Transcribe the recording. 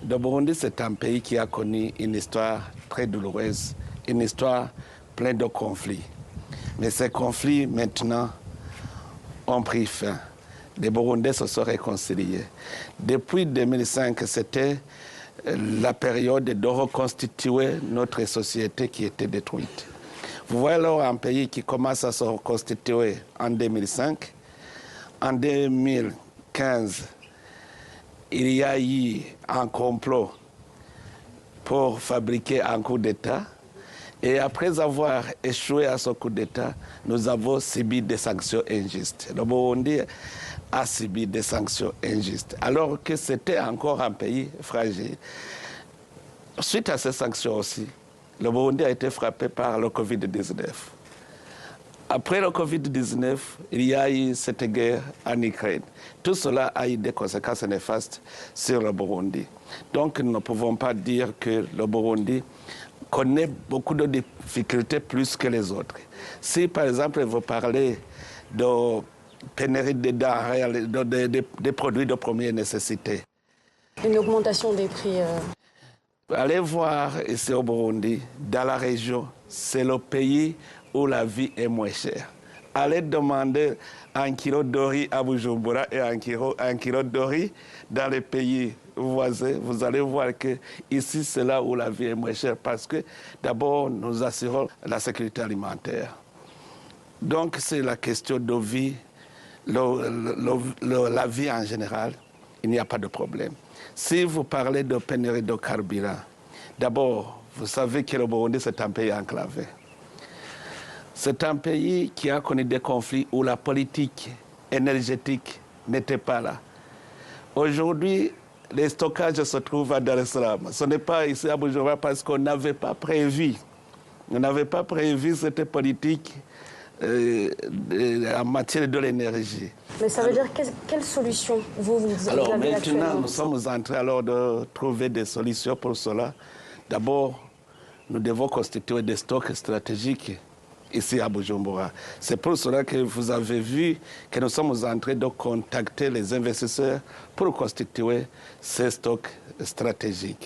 Le Burundi, c'est un pays qui a connu une histoire très douloureuse, une histoire pleine de conflits. Mais ces conflits, maintenant, ont pris fin. Les Burundais se sont réconciliés. Depuis 2005, c'était la période de reconstituer notre société qui était détruite. Vous voyez alors un pays qui commence à se reconstituer en 2005. En 2015, il y a eu un complot pour fabriquer un coup d'État. Et après avoir échoué à ce coup d'État, nous avons subi des sanctions injustes. Le Burundi a subi des sanctions injustes, alors que c'était encore un pays fragile. Suite à ces sanctions aussi, le Burundi a été frappé par le Covid-19. Après le Covid-19, il y a eu cette guerre en Ukraine. Tout cela a eu des conséquences néfastes sur le Burundi. Donc nous ne pouvons pas dire que le Burundi connaît beaucoup de difficultés plus que les autres. Si par exemple vous parlez de pénurie de denrées, des produits de première nécessité. Une augmentation des prix. Allez voir ici au Burundi, dans la région, c'est le pays où la vie est moins chère. Allez demander un kilo de riz à Bujumbura et un kilo de riz dans les pays voisins. Vous allez voir que ici, c'est là où la vie est moins chère parce que d'abord, nous assurons la sécurité alimentaire. Donc, c'est la question de vie, la vie en général, il n'y a pas de problème. Si vous parlez de pénurie de carburant, d'abord, vous savez que le Burundi, c'est un pays enclavé. C'est un pays qui a connu des conflits où la politique énergétique n'était pas là. Aujourd'hui, les stockages se trouvent à Dar es Salaam. Ce n'est pas ici à Bujumbura parce qu'on n'avait pas prévu. On n'avait pas prévu cette politique en matière de l'énergie. Mais ça veut dire quelle solution vous alors, avez maintenant, actuellement? nous sommes en train alors de trouver des solutions pour cela. D'abord, nous devons constituer des stocks stratégiques ici à Bujumbura. C'est pour cela que vous avez vu que nous sommes en train de contacter les investisseurs pour constituer ces stocks stratégiques.